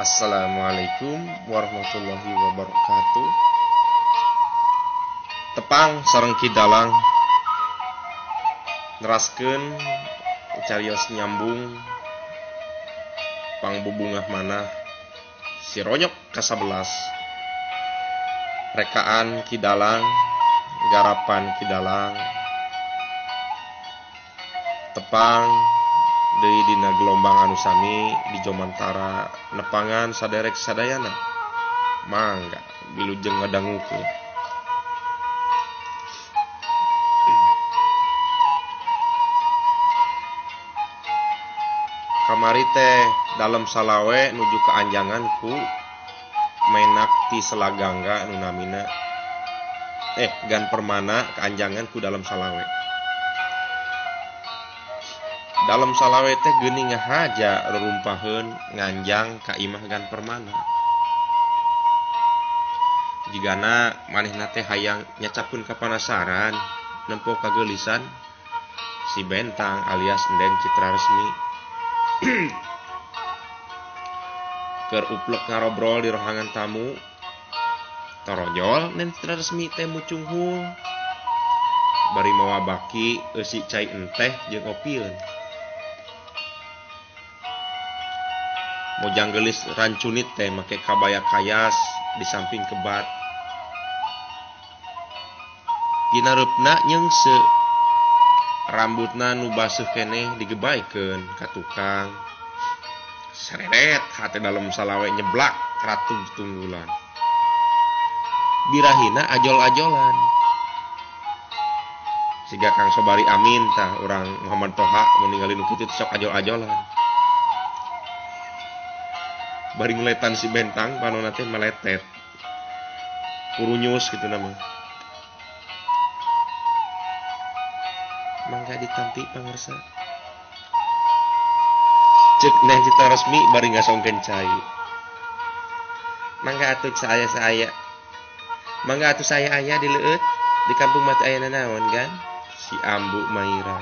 Assalamualaikum warahmatullahi wabarakatuh. Tepang sareng kidalang neraskeun carios nyambung pangbubungah manah si ronyok ka-11 rekaan kidalang garapan kidalang tepang deui dina gelombang anu sami di Jomantara nepangan saderek sadayana mangga wilujeng ngadangukeun. Kamari teh dalam salawe nuju ke anjangan ku menak ti selagangga nu namina gan permana ke anjangan ku dalam salawe. Dalam salawe teh geuning ngahaja rerumpaheun nganjang ka imah gan permana. Jigana manehna teh hayang nyacapkeun kapanasaran nempo kageulisan si Bentang alias Endeng Citra Resmi. Keur uplek ngarobrol di rohangan tamu torojol Endeng Citra Resmi teh mucung hul bari mawa baki eusi cai enteh jeung opieun. Mojang gelis rancunit teh make kabaya kayas di samping kebat. Ginareupna nyeungse rambutna nu baseuh keneh digebaikeun ka tukang. Sereret hate dalam salawe nyeblak ratu tunggulan. Birahina ajol-ajolan. Siga Kang Sobari Amin tah urang Muhammad Toha mun ningali nu kitu sok ajol-ajolan. Bari ngeletan si Bentang panonna teh meletet. Kurunyus kitu nama. Mangga ditampi pangarsa. Ceuk Endeng Citra Resmi bari ngasongkeun cai. Mangga atuh saya. Mangga atuh saya aya di leueut di kampung mah teu aya nanaon kan? Si Ambu Maira.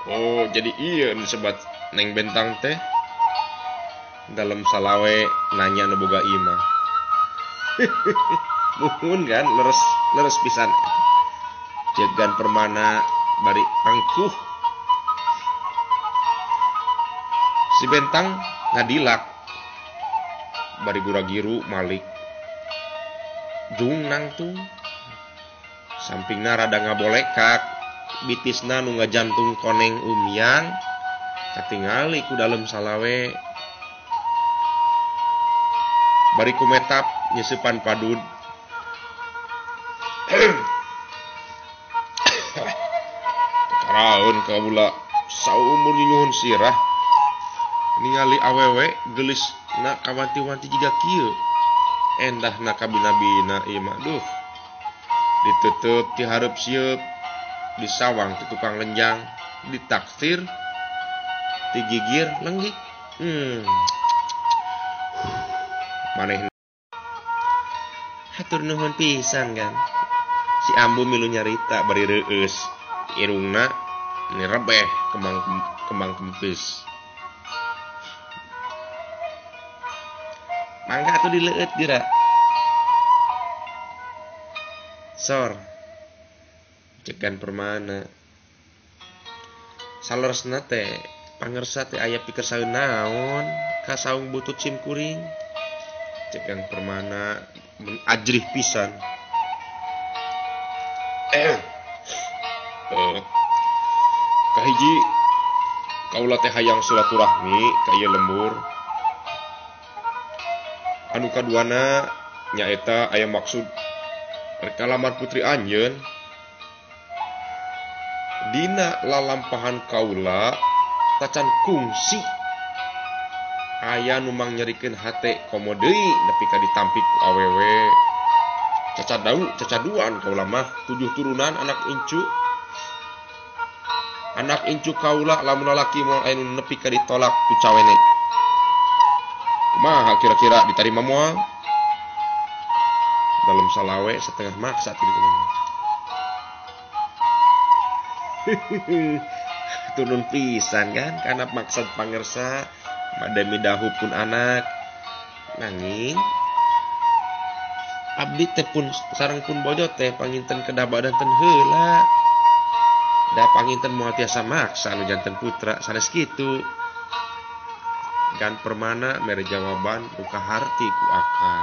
Oh, jadi iya sebat Neng Bentang teh dalam salawe nanya nu boga imah. Muhun kan leres pisan. Jegan permana bari rengkuh. Si Bentang ngadilak bari guragiru malik. Jung nangtung sampingna rada ngabolekak. Bitisna nu ngajantung koneng umyang katingali ku dalam salawe bari kumetap nyeusepan padud. Karaeun kaula saumur nyuhun sirah ningali awewe gelisna kawanti-wanti jiga kieu endahna kabina-bina ieu mah duh diteuteut ti hareup sieup disawang ti tukang lenjang ditaksir ti gigir lenggik manehna hatur nuhun pisan kan si Ambu milu nyarita bari reueus irungna nirebeh kembang kempis. Mangga atuh dileueut dira sor cegan permana saleresna teh pangersa teh aya pikeun saeun naon ka saung butut sim kuring cegan permana ajrih pisan. Kahiji kaula teh hayang silaturahmi ka ieu lembur. Anu kaduana nyaeta aya maksud rek lamar putri anjeun. Dina lalampahan kaula tacan kungsi aya nu mang nyerikeun hate komo deui nepi ka ditampik ku awewe. Cacaduan kaula mah 7 turunan anak incu. Anak incu kaula lamun lalaki moal aya nu nepi ka ditolak ku cawene. Kumaha kira-kira ditarima moal? Dalam salawe setengah maksa ti dieu. turun pisan kan karena maksud pangersa madami dahu pun anak nanging abdi teh pun sareng pun bojo teh panginten kedah badan ten heula da panginten moal tiasa maksa anu janten putra sanes kitu gan permana mere jawaban buka harti ku akal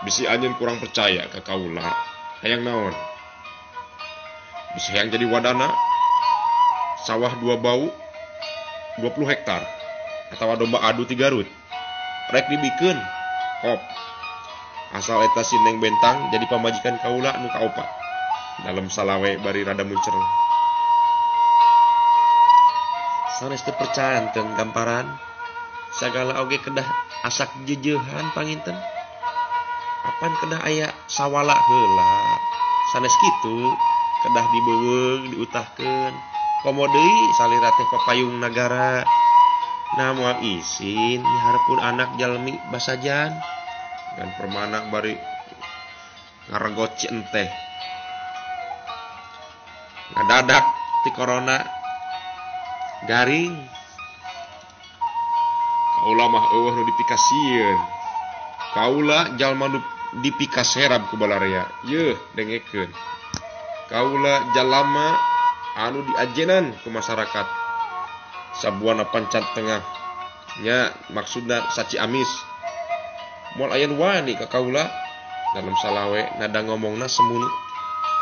bisi anjeun kurang percaya ke kaula hayang naon bisi hayang jadi wadana sawah 2 bau 20 hektar atawa domba adu 3 rut rek dibikeun kop asal eta si Neng Bentang jadi pamajikan kaula nu kaopat dalam salawe bari rada muncereng sanes teu percanten gamparan sagala oge kedah asak jejehan panginten apan kedah aya sawala heula sanes kitu kedah dibeuweung diutahkeun komo deui salira teh papayung nagara nah moal isin miharepun anak jalmi basajan dan permana bari ngaregot ci enteh ngadadak ti corona garing kaula mah eueuh nu dipikasieun kaula jalma nu dipikaserab ku balarea yeuh dengekeun kaula jalama anu diajenan ku masyarakat sabuana pancat tengah nya maksudna saci amis moal aya nu wani ka kaula dalam salawe nada ngomongna semunu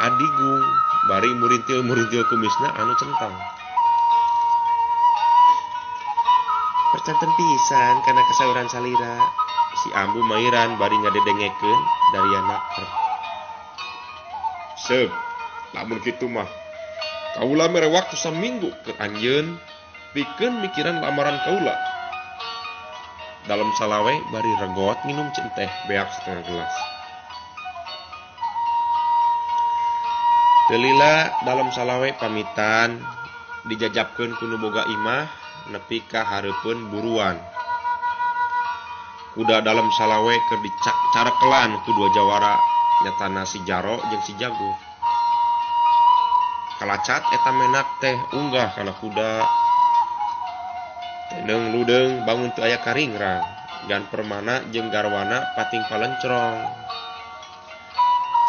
adigung bari murintil kumisna anu centang percanten pisan karena kesauran salira si ambu mairan bari ngadedengekeun dari anak seb lamun kitu mah kaula mere waktu saminggu ke anjeun pikeun mikiran lamaran kaula dalam salawe bari regot minum centeh beak setengah gelas telila dalam salawe pamitan dijajabkeun ku nu boga imah nepi ka hareupeun buruan kuda dalam salawe keur dicarekelan ku dua jawara nyatana si Jaro jeung si Jagur kalacat eta menak teh unggah kana kuda teneng ludeng bangun teu aya karingrang dan permana jeung garwana pating palencrong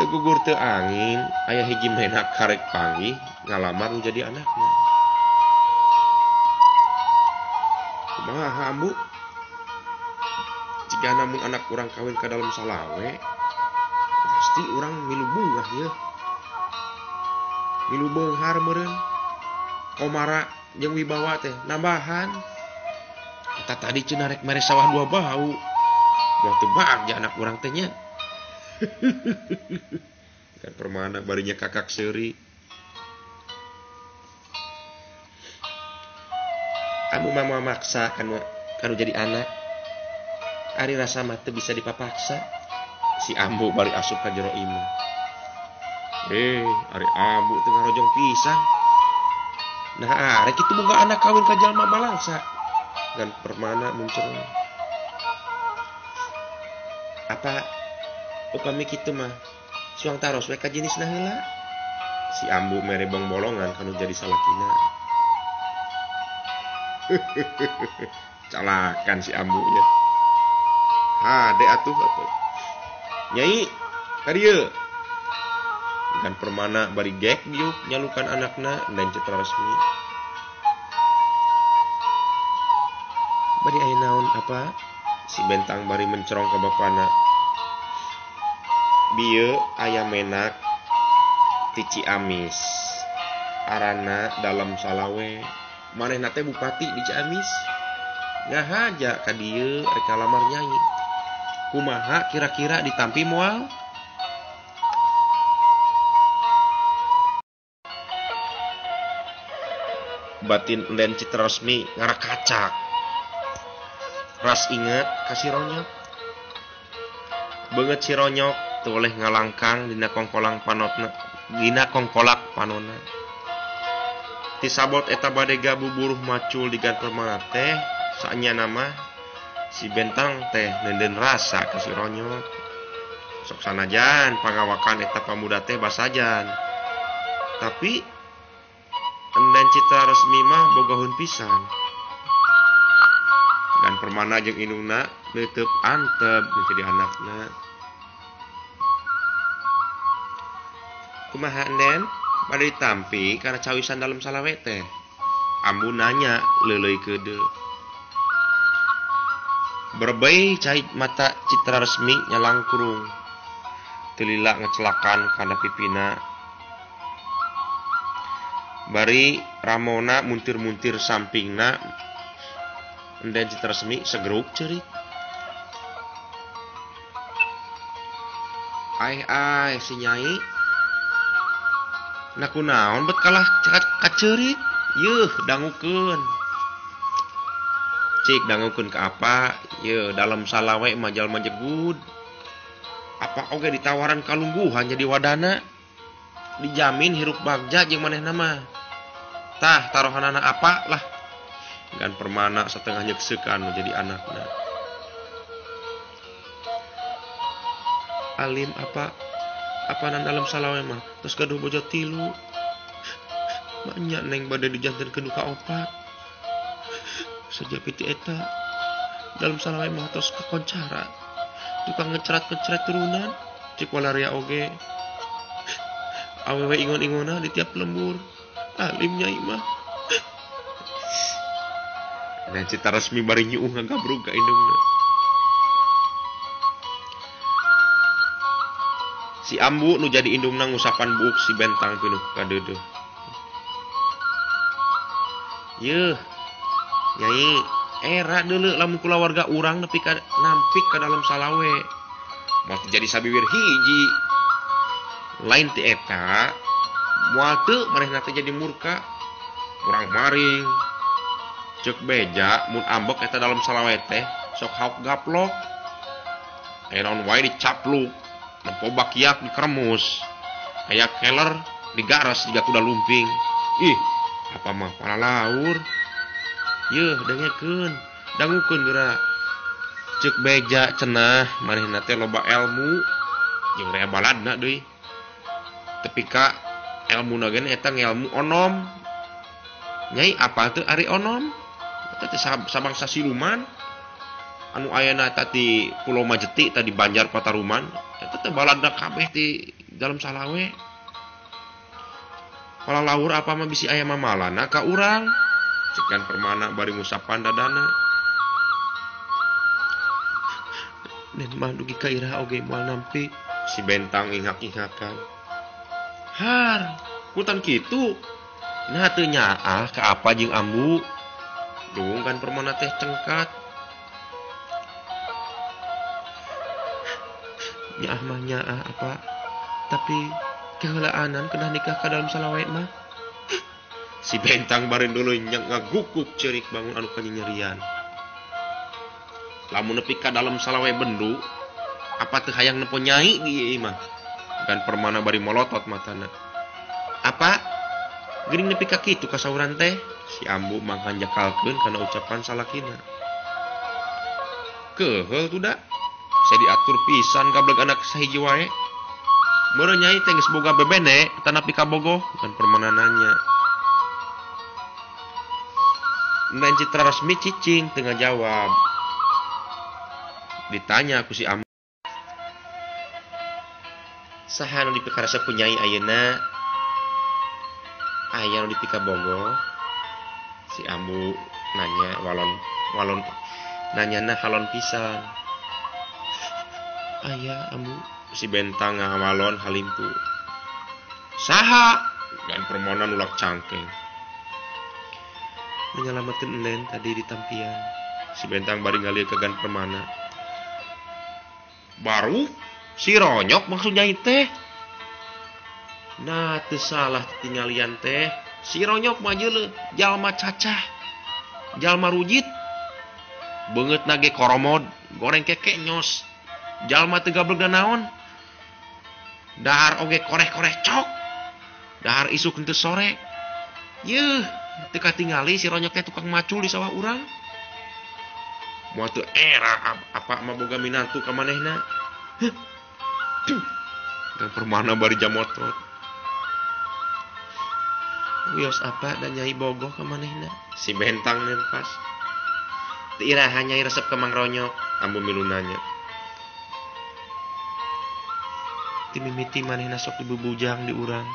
teu gugur teu angin aya hiji menak karek panggih ngalamar nu jadi anakna kumaha ambu jika namun anak urang kawin ka dalam salawe pasti urang milu bungah ya milu beunghar meureun komara jeung wibawa teh nambahan eta tadi cenah rek mere sawah 2 bau moal teu bagja anak urang teh nya kan permana barinya kakak seuri kamu mah maksa kanu jadi anak ari rasa mah teu bisa dipapaksa si ambu bari asup ka jero imah ari ambu teu ngarojong pisan nah arek kitu boga anak kawin ka jalma balangsa dan permana muncul apa upami kitu mah suang taros we ka jenisna heula si ambu mere bolongan kanu jadi salakina calakan si ambu ya hade atuh nyai kadieu kan permana bari gek diuk nyalukan anakna dan citra resmi bari aya naon apa si Bentang bari mencerong ka bapana bieu aya menak ti Ciamis arana dalam salawe manehna teh bupati di Ciamis ngahaja ka dieu rek lamar nyai kumaha kira-kira ditampi moal batin enden citra resmi ngarakacak ras inget kasih ronyok beungeut si ronyok teu oleh ngalangkang dina kongkolak panonna ti sabot eta bade gabuburuh macul di gantor mana teh saenyana mah si Bentang teh nenden rasa kasih ronyok sok sanajan pangawakan eta pamuda teh basajan Tapi enden Citra Resmi mah boga pisan. Dan permana jeung indungna neuteub antep menjadi anakna. Kumaha enden? Bade ditampi karena cawisan dalam salawe teh. Ambu nanya leuleuy keudeu. Berbei cai mata Citra Resmi nyalangkurung. Telila ngecelakan kana pipina. Bari Ramona muntir-muntir sampingna. Enden Citra Resmi segeruk ceurik. Ai si Nyai. Naku naon bet kalah kaceurik. Yeuh dangukeun. Cik dangukeun ke apa? Yeuh dalam salawe majal majegud. Apa oge ditawaran kalungguhan jadi wadana? Dijamin hirup bagja jeung manehna mah. Tah taruhanana apa lah. Gan permana setengah nyekseukan jadi anakna. Alim apa nan dalam salawe mah terus gaduh bojo 3. Banyak neng bade dijantenkeun ka 4. Saja piti eta dalam salawe mah tos kakoncara. Tukang ngecerat-ngecerat turunan cik walaria oge. Awewe ingon-ingona di tiap lembur. Alim Nyai mah. Nah Citra Resmi bari nyuuh ngagabrug ka indungna. Si Ambu nu jadi indungna ngusapan buuk si Bentang pinuh ka deudeuh. Yeuh Nyai era deuleu lamun kula warga urang nepi ka nampik ka dalam salawe. Moal jadi sabiwir hiji. Lain ti eta moal teu manehna teh jadi murka. Urang maring. Ceuk beja mun ambek eta dalam salawe teh sok hauk gaplok. Naon wae dicapluk. Nempo bakiak dikeremus. Aya keler digaras juga kuda lumping. Ih, apa mah pala laur. Yeuh dengekeun, dangukeun geura. Ceuk beja cenah manehna teh loba ilmu jeung rea baladna deui. Tepi ka elmuna gen eta ngelmu onom. Nyai apa teu ari onom? Eta teh sabangsa siluman. Anu ayana tadi Pulau Majeti tadi Banjar Pataruman eta teh baladna kabeh di dalam salawe. Pala laur apa mah bisi aya mamalana ka urang. Cekan permana bari ngusapan dadana. Dan mah dugi ka iraha oge moal nampi. Si Bentang ingak-ingakan. Har, kutan kitu. Nah teu nyaah ka apa jeung Ambu. Dung kan permana teh cengkat. Nyaah mah nyaah apa. Tapi keheulaanan kenah nikah ka dalam salawe mah. Si Bentang bari dulu ngagukuk ceurik bangun anu kanyerian. Lamun nepi ka dalam salawe bendu, apa teu hayang nepo Nyai di ieu mah. Dan permana bari molotot matana. Apa? Geuning nepi ka kitu kasauran teh? Si Ambu manghanjakalkeun kana ucapan salakina. Keheul tuh da. Saya diatur pisan kableg anak sahiji wae. Meureun Nyai teh geus boga bebene tanapi ka bogoh, kan permana nanya. Enden Citra Resmi cicing tengah jawab. Ditanya ku si Ambu. Saha nu dipikarasa ku Nyai ayeuna? Aya nu dipika bogoh. Si Ambu nanya walon nanyana halon pisan. Aya Ambu. Si Bentang ngawalon halimpu. Saha? Dan permohonan nulak cangkeng. Menyelamatkan Enden tadi di tampian. Si Bentang bari ngalir ke gan permana. Baru si Ronyok maksudnya teh. Nah teu salah tinggalian teh. Si Ronyok mah jeuleuh jalma cacah. Jalma rujit. Beungeut nage koromod, goreng keke nyos. Jalma teu gablek naon. Dahar oge koreh-koreh cok. Dahar isuk henteu sore. Yeuh, teu katingali si Ronyok teh tukang macul di sawah urang. Moal teu era apa mah boga minantu ka manehna. Dan permana bari jamotrot. wios apa dan Nyai bogoh ke manehna si bentang nempas ti iraha Nyai resep ke Mang Ronyok ambu milu nanya ti mimiti manehna sok dibubujang di urang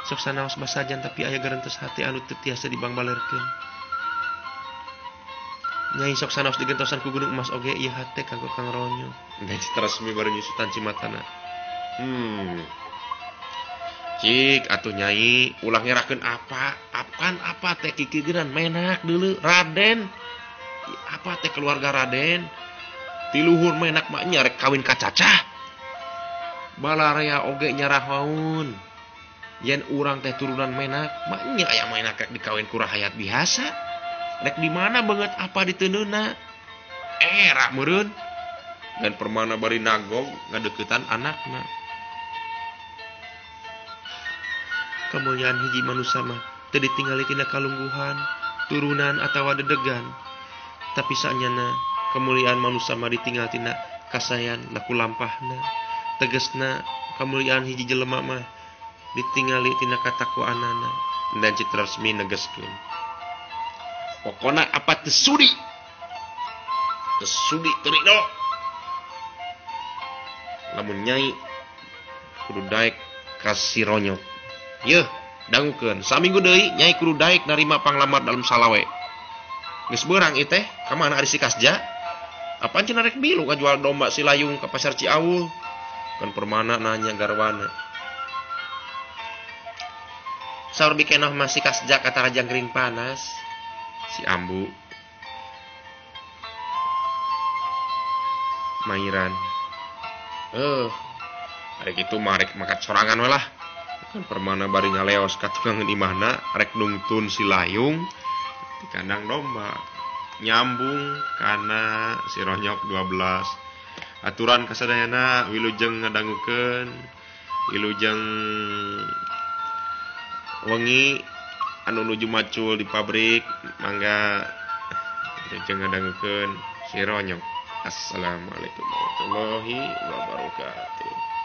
sok sanaos basajan tapi aya garentes hati anu teu tiasa dibangbalerkeun Nyai sok sanaos digentosan ku gunung emas oge ieu hate kanggo Kang Ronyok dan resmi baru nyusutan cimatana cik atuh Nyai ulah ngerakeun apa teh kikigeran menak deuleu Raden apa teh keluarga Raden ti luhur menak mah nya rek kawin ka Cacah balarea oge nyarahaun yen urang teh turunan menak mah nya aya menak rek dikawin ku rahayat biasa rek di mana banget apa diteundeuna era meureun dan permana bari nagog ngadeuketan anakna kemuliaan hiji manusia mah teu ditinggali tina kalungguhan turunan atawa dedegan tapi saenyana kemuliaan manusia mah ditinggal tina kasayan laku lampahna tegesna kemuliaan hiji jelema mah ditinggali tina katakwaanana dan Citra Resmi negeskeun pokona apa tesudi terido lamun Nyai kudu daek ka si Ronyok yeuh dangukeun saminggu deui Nyai kudu daek narima panglamar dalam salawe geus beurang ieu teh ka mana ari si Kasja apaan cenah rek bilu ngajual domba si Layung ka pasar Ciawul kan permana nanya garwana saur bikenoh masih Kasja kata Rajang Gering Panas si Ambu Mairan hari gitu marek makat sorangan we lah kan permana bari ngaleos ka tukang imahna rek nungtun si Layung di kandang domba nyambung kana si Ronyok 12 aturan kasadayana wilujeng ngadangukeun wilujeng wengi anu nuju macul di pabrik mangga jeung ngadangukeun si Ronyok. Assalamualaikum warahmatullahi wabarakatuh.